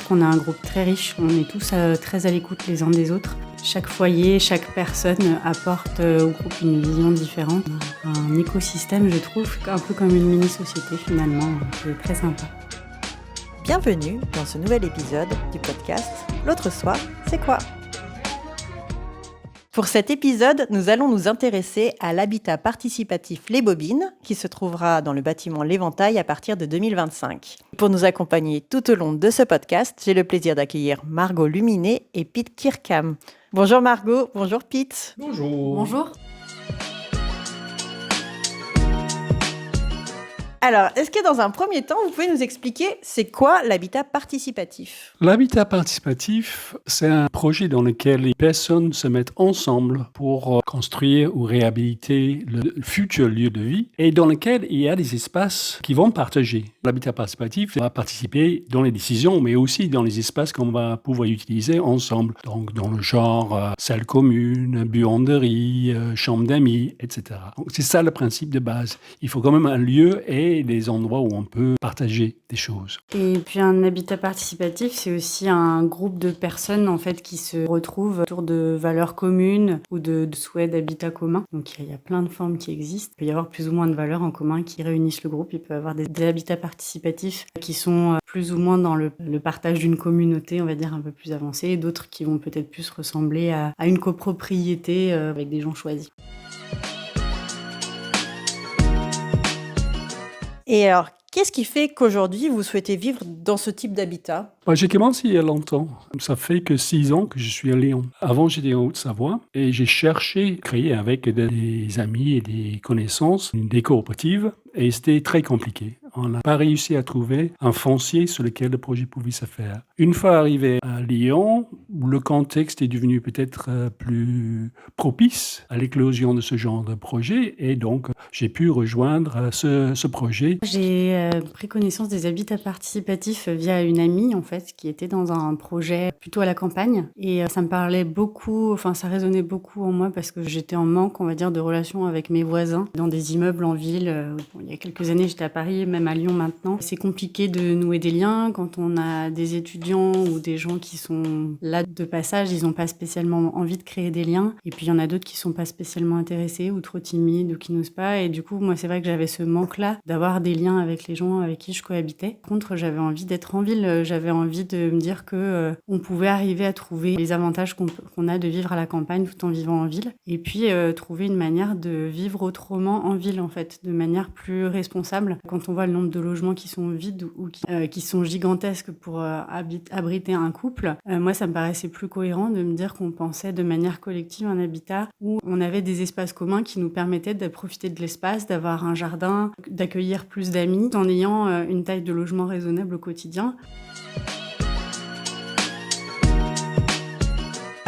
qu'on a un groupe très riche, on est tous très à l'écoute les uns des autres. Chaque foyer, chaque personne apporte au groupe une vision différente. Un écosystème, je trouve, un peu comme une mini-société finalement, c'est très sympa. Bienvenue dans ce nouvel épisode du podcast L'autre soi, c'est quoi ? Pour cet épisode, nous allons nous intéresser à l'habitat participatif Les Bobines, qui se trouvera dans le bâtiment L'Éventail à partir de 2025. Pour nous accompagner tout au long de ce podcast, j'ai le plaisir d'accueillir Margot Luminet et Pete Kirkham. Bonjour Margot, bonjour Pete. Bonjour. Bonjour. Alors, est-ce que dans un premier temps, vous pouvez nous expliquer c'est quoi l'habitat participatif ? L'habitat participatif, c'est un projet dans lequel les personnes se mettent ensemble pour construire ou réhabiliter le futur lieu de vie et dans lequel il y a des espaces qui vont partager. L'habitat participatif va participer dans les décisions, mais aussi dans les espaces qu'on va pouvoir utiliser ensemble. Donc, dans le genre salle commune, buanderie, chambre d'amis, etc. Donc, c'est ça le principe de base. Il faut quand même un lieu et des endroits où on peut partager des choses. Et puis un habitat participatif, c'est aussi un groupe de personnes en fait qui se retrouvent autour de valeurs communes ou de souhaits d'habitat commun. Donc il y a plein de formes qui existent. Il peut y avoir plus ou moins de valeurs en commun qui réunissent le groupe. Il peut y avoir des habitats participatifs qui sont plus ou moins dans le partage d'une communauté, on va dire un peu plus avancée, et d'autres qui vont peut-être plus ressembler à une copropriété avec des gens choisis. Et alors, qu'est-ce qui fait qu'aujourd'hui, vous souhaitez vivre dans ce type d'habitat ? J'ai commencé il y a longtemps. Ça fait que 6 ans que je suis à Lyon. Avant, j'étais en Haute-Savoie et j'ai cherché, créer avec des amis et des connaissances, des coopératives et c'était très compliqué. On n'a pas réussi à trouver un foncier sur lequel le projet pouvait se faire. Une fois arrivé à Lyon, le contexte est devenu peut-être plus propice à l'éclosion de ce genre de projet et donc j'ai pu rejoindre ce projet. J'ai pris connaissance des habitats participatifs via une amie en fait qui était dans un projet plutôt à la campagne et ça me parlait beaucoup, ça résonnait beaucoup en moi parce que j'étais en manque, on va dire, de relations avec mes voisins dans des immeubles en ville. Il y a quelques années, j'étais à Paris, même à Lyon maintenant. C'est compliqué de nouer des liens quand on a des étudiants ou des gens qui sont là de passage, ils n'ont pas spécialement envie de créer des liens. Et puis il y en a d'autres qui sont pas spécialement intéressés ou trop timides ou qui n'osent pas. Et du coup, moi, c'est vrai que j'avais ce manque-là d'avoir des liens avec les gens avec qui je cohabitais. Par contre, j'avais envie d'être en ville. J'avais envie de me dire que on pouvait arriver à trouver les avantages qu'on a de vivre à la campagne tout en vivant en ville. Et puis trouver une manière de vivre autrement en ville, en fait, de manière plus responsable. Quand on voit le nombre de logements qui sont vides ou qui sont gigantesques pour abriter un couple, moi, ça me paraissait plus cohérent de me dire qu'on pensait de manière collective un habitat où on avait des espaces communs qui nous permettaient de profiter de l'espace, d'avoir un jardin, d'accueillir plus d'amis, en ayant une taille de logement raisonnable au quotidien.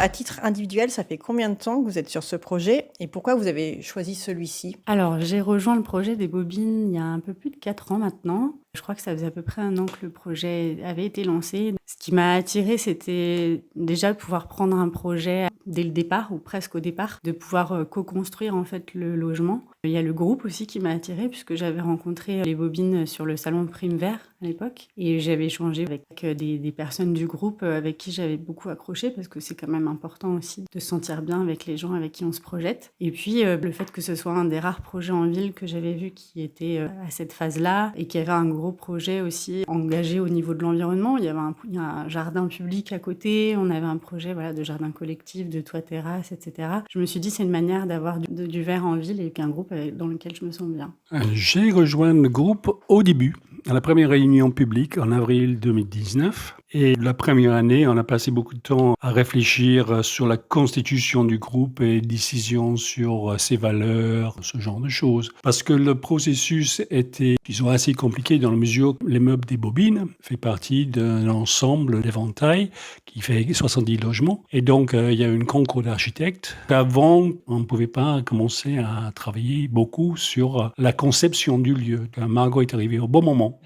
À titre individuel, ça fait combien de temps que vous êtes sur ce projet et pourquoi vous avez choisi celui-ci ? Alors, j'ai rejoint le projet des Bobines il y a un peu plus de 4 ans maintenant. Je crois que ça faisait à peu près 1 an que le projet avait été lancé. Ce qui m'a attirée, c'était déjà de pouvoir prendre un projet dès le départ, ou presque au départ, de pouvoir co-construire en fait le logement. Il y a le groupe aussi qui m'a attirée, puisque j'avais rencontré les Bobines sur le salon Prime Vert à l'époque. Et j'avais échangé avec des personnes du groupe avec qui j'avais beaucoup accroché, parce que c'est quand même important aussi de se sentir bien avec les gens avec qui on se projette. Et puis, le fait que ce soit un des rares projets en ville que j'avais vu qui était à cette phase-là, et qui avait un gros projet aussi engagé au niveau de l'environnement. Il y avait un jardin public à côté, on avait un projet de jardin collectif, de toit terrasse, etc. Je me suis dit c'est une manière d'avoir du vert en ville et qu'un groupe dans lequel je me sens bien. J'ai rejoint le groupe au début, à la première réunion publique en avril 2019. Et la première année, on a passé beaucoup de temps à réfléchir sur la constitution du groupe et décisions sur ses valeurs, ce genre de choses. Parce que le processus était, disons, assez compliqué dans la mesure où l'immeuble des Bobines fait partie d'un ensemble d'Éventail qui fait 70 logements. Et donc, il y a une concours d'architectes. Avant, on ne pouvait pas commencer à travailler beaucoup sur la conception du lieu. Margot est arrivée au bon moment.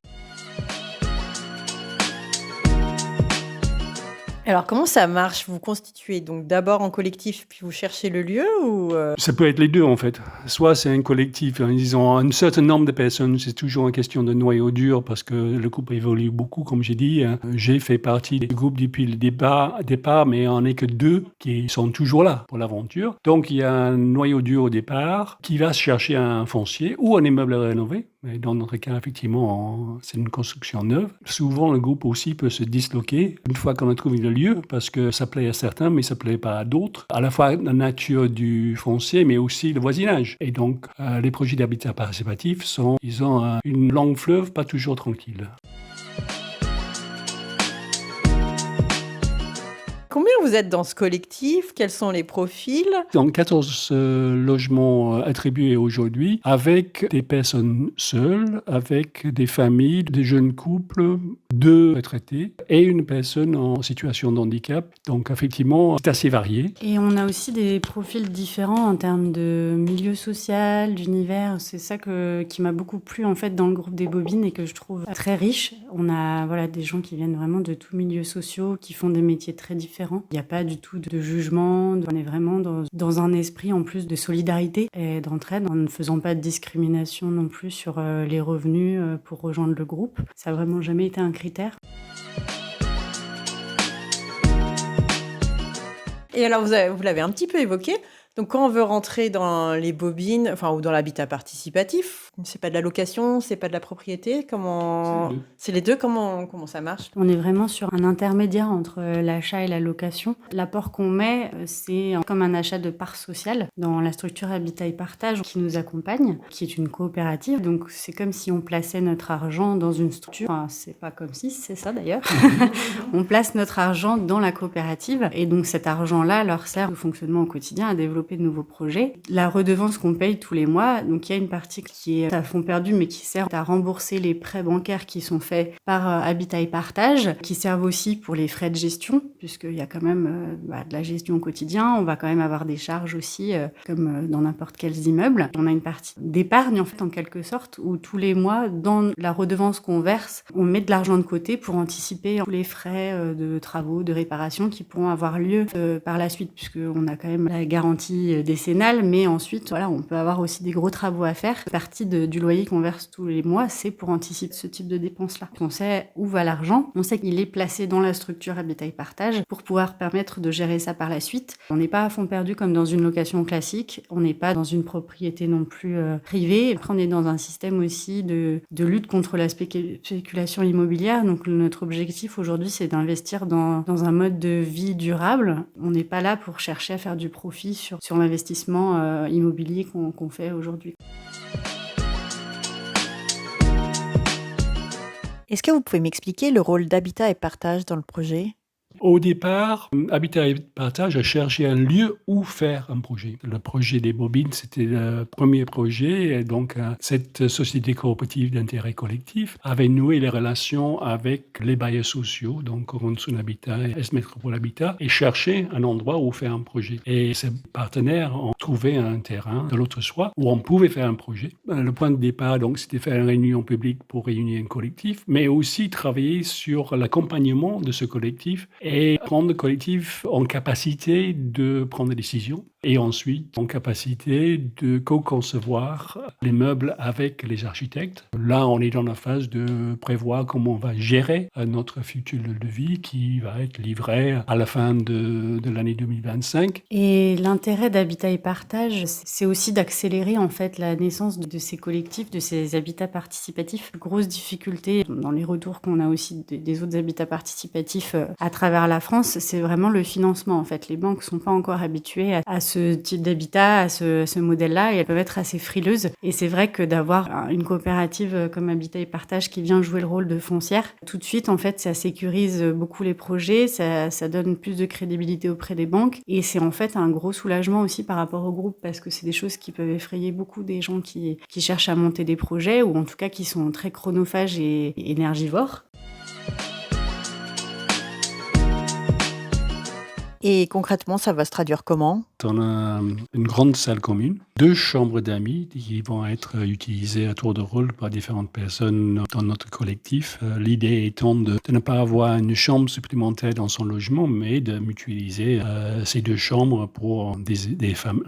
Alors, comment ça marche? Vous constituez donc d'abord en collectif, puis vous cherchez le lieu ou Ça peut être les deux en fait. Soit c'est un collectif, ils ont un certain nombre de personnes, c'est toujours une question de noyau dur parce que le groupe évolue beaucoup, comme j'ai dit. J'ai fait partie du groupe depuis le départ, mais on n'est que 2 qui sont toujours là pour l'aventure. Donc il y a un noyau dur au départ qui va chercher un foncier ou un immeuble à rénover. Mais dans notre cas, effectivement, c'est une construction neuve. Souvent, le groupe aussi peut se disloquer une fois qu'on a trouvé le lieu, parce que ça plaît à certains, mais ça plaît pas à d'autres. À la fois la nature du foncier, mais aussi le voisinage. Et donc, les projets d'habitat participatif ils ont une longue fleuve pas toujours tranquille. Combien vous êtes dans ce collectif? Quels sont les profils? Donc 14 logements attribués aujourd'hui, avec des personnes seules, avec des familles, des jeunes couples, 2 retraités et une personne en situation de handicap. Donc effectivement, c'est assez varié. Et on a aussi des profils différents en termes de milieu social, d'univers. C'est ça qui m'a beaucoup plu en fait dans le groupe des Bobines et que je trouve très riche. On a des gens qui viennent vraiment de tous milieux sociaux, qui font des métiers très différents. Il n'y a pas du tout de jugement. On est vraiment dans un esprit en plus de solidarité et d'entraide, en ne faisant pas de discrimination non plus sur les revenus pour rejoindre le groupe. Ça n'a vraiment jamais été un critère. Et alors, vous l'avez un petit peu évoqué. Donc, quand on veut rentrer dans les Bobines, ou dans l'habitat participatif, c'est pas de la location, c'est pas de la propriété. Comment c'est les deux. Comment ça marche? On est vraiment sur un intermédiaire entre l'achat et la location. L'apport qu'on met, c'est comme un achat de part sociale dans la structure Habitat et Partage qui nous accompagne, qui est une coopérative. Donc, c'est comme si on plaçait notre argent dans une structure. Enfin, c'est pas comme si, c'est ça d'ailleurs. On place notre argent dans la coopérative et donc cet argent-là leur sert au fonctionnement au quotidien, à développer de nouveaux projets. La redevance qu'on paye tous les mois, donc il y a une partie qui est à fond perdu mais qui sert à rembourser les prêts bancaires qui sont faits par Habitat et Partage, qui servent aussi pour les frais de gestion, puisqu'il y a quand même de la gestion au quotidien. On va quand même avoir des charges aussi, comme dans n'importe quel immeuble. On a une partie d'épargne en fait en quelque sorte, où tous les mois, dans la redevance qu'on verse, on met de l'argent de côté pour anticiper tous les frais de travaux, de réparation qui pourront avoir lieu par la suite, puisqu'on a quand même la garantie décennale, mais ensuite, on peut avoir aussi des gros travaux à faire. Une partie du loyer qu'on verse tous les mois, c'est pour anticiper ce type de dépenses-là. On sait où va l'argent, on sait qu'il est placé dans la structure Habitat et Partage pour pouvoir permettre de gérer ça par la suite. On n'est pas à fond perdu comme dans une location classique, on n'est pas dans une propriété non plus privée. Après, on est dans un système aussi de lutte contre la spéculation immobilière. Donc, notre objectif aujourd'hui, c'est d'investir dans un mode de vie durable. On n'est pas là pour chercher à faire du profit sur l'investissement immobilier qu'on fait aujourd'hui. Est-ce que vous pouvez m'expliquer le rôle d'Habitat et Partage dans le projet? Au départ, Habitat et Partage a cherché un lieu où faire un projet. Le projet des Bobines, c'était le premier projet. Et donc, cette société coopérative d'intérêt collectif avait noué les relations avec les bailleurs sociaux, donc Coronson Habitat et Est Métropole Habitat, et cherché un endroit où faire un projet. Et ces partenaires ont trouvé un terrain de l'autre soir où on pouvait faire un projet. Le point de départ, donc, c'était faire une réunion publique pour réunir un collectif, mais aussi travailler sur l'accompagnement de ce collectif et rendre le collectif en capacité de prendre des décisions et ensuite en capacité de co-concevoir les meubles avec les architectes. Là, on est dans la phase de prévoir comment on va gérer notre futur de vie qui va être livré à la fin de l'année 2025. Et l'intérêt d'Habitat et Partage, c'est aussi d'accélérer en fait la naissance de ces collectifs, de ces habitats participatifs. Grosse difficulté dans les retours qu'on a aussi des autres habitats participatifs à travers la France, c'est vraiment le financement en fait. Les banques ne sont pas encore habituées à ce type d'habitat, à ce modèle-là, et elles peuvent être assez frileuses. Et c'est vrai que d'avoir une coopérative comme Habitat et Partage qui vient jouer le rôle de foncière, tout de suite en fait ça sécurise beaucoup les projets, ça donne plus de crédibilité auprès des banques, et c'est en fait un gros soulagement aussi par rapport au groupe, parce que c'est des choses qui peuvent effrayer beaucoup des gens qui cherchent à monter des projets, ou en tout cas qui sont très chronophages et énergivores. Et concrètement, ça va se traduire comment ? On a une grande salle commune, 2 chambres d'amis qui vont être utilisées à tour de rôle par différentes personnes dans notre collectif. L'idée étant de ne pas avoir une chambre supplémentaire dans son logement, mais de mutualiser ces 2 chambres pour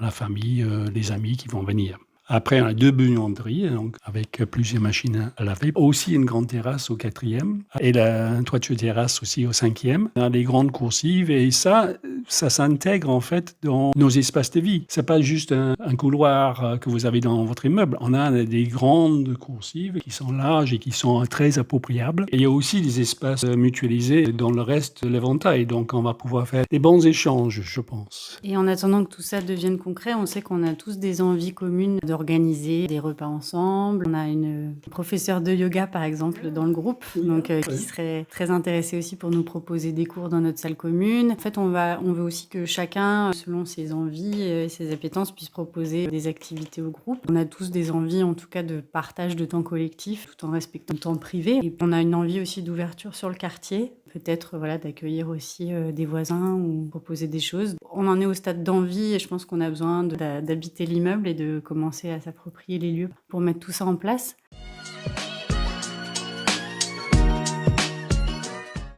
la famille, les amis qui vont venir. Après, on a 2 buanderies, donc avec plusieurs machines à laver. Aussi une grande terrasse au 4e et la toiture terrasse aussi au 5e. On a des grandes coursives et ça s'intègre en fait dans nos espaces de vie. C'est pas juste un couloir que vous avez dans votre immeuble. On a des grandes coursives qui sont larges et qui sont très appropriables. Et il y a aussi des espaces mutualisés dans le reste de l'éventail. Donc, on va pouvoir faire des bons échanges, je pense. Et en attendant que tout ça devienne concret, on sait qu'on a tous des envies communes d'organiser des repas ensemble. On a une professeure de yoga, par exemple, dans le groupe, donc qui serait très intéressée aussi pour nous proposer des cours dans notre salle commune. En fait, on veut aussi que chacun, selon ses envies et ses appétences, puisse proposer des activités au groupe. On a tous des envies, en tout cas, de partage de temps collectif, tout en respectant le temps privé. Et on a une envie aussi d'ouverture sur le quartier. Peut-être d'accueillir aussi des voisins ou proposer des choses. On en est au stade d'envie et je pense qu'on a besoin d'habiter l'immeuble et de commencer à s'approprier les lieux pour mettre tout ça en place.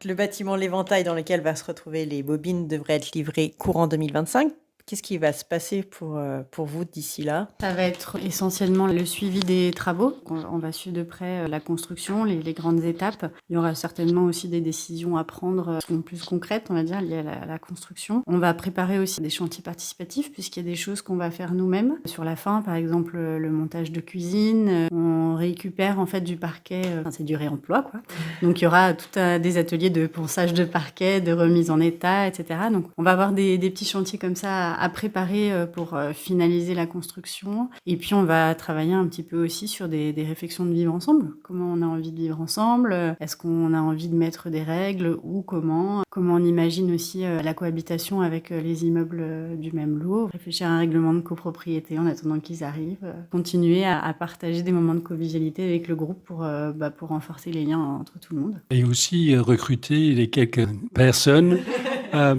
Le bâtiment L'Éventail dans lequel va se retrouver les bobines devrait être livré courant 2025. Qu'est-ce qui va se passer pour vous d'ici là ? Ça va être essentiellement le suivi des travaux. On va suivre de près la construction, les grandes étapes. Il y aura certainement aussi des décisions à prendre qui sont plus concrètes, on va dire, liées à la construction. On va préparer aussi des chantiers participatifs puisqu'il y a des choses qu'on va faire nous-mêmes. Sur la fin, par exemple, le montage de cuisine. On récupère en fait du parquet, c'est du réemploi, quoi. Donc il y aura des ateliers de ponçage de parquet, de remise en état, etc. Donc on va avoir des petits chantiers comme ça à préparer pour finaliser la construction. Et puis, on va travailler un petit peu aussi sur des réflexions de vivre ensemble. Comment on a envie de vivre ensemble ? Est-ce qu'on a envie de mettre des règles ou comment on imagine aussi la cohabitation avec les immeubles du même lot ? Réfléchir à un règlement de copropriété en attendant qu'ils arrivent. Continuer à partager des moments de convivialité avec le groupe pour renforcer les liens entre tout le monde. Et aussi recruter les quelques personnes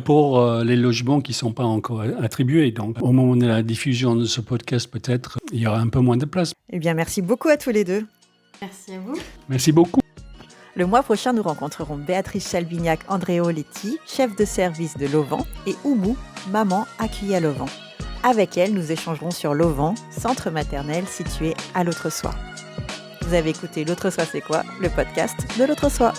pour les logements qui ne sont pas encore attribués. Donc, au moment de la diffusion de ce podcast, peut-être, il y aura un peu moins de place. Eh bien, merci beaucoup à tous les deux. Merci à vous. Merci beaucoup. Le mois prochain, nous rencontrerons Béatrice Chalbignac-Andréoletti, chef de service de l'Auvent, et Oumou, maman accueillie à l'Auvent. Avec elle, nous échangerons sur l'Auvent, centre maternel situé à l'Autre-Soi. Vous avez écouté L'Autre-Soi, c'est quoi ? Le podcast de l'Autre-Soi.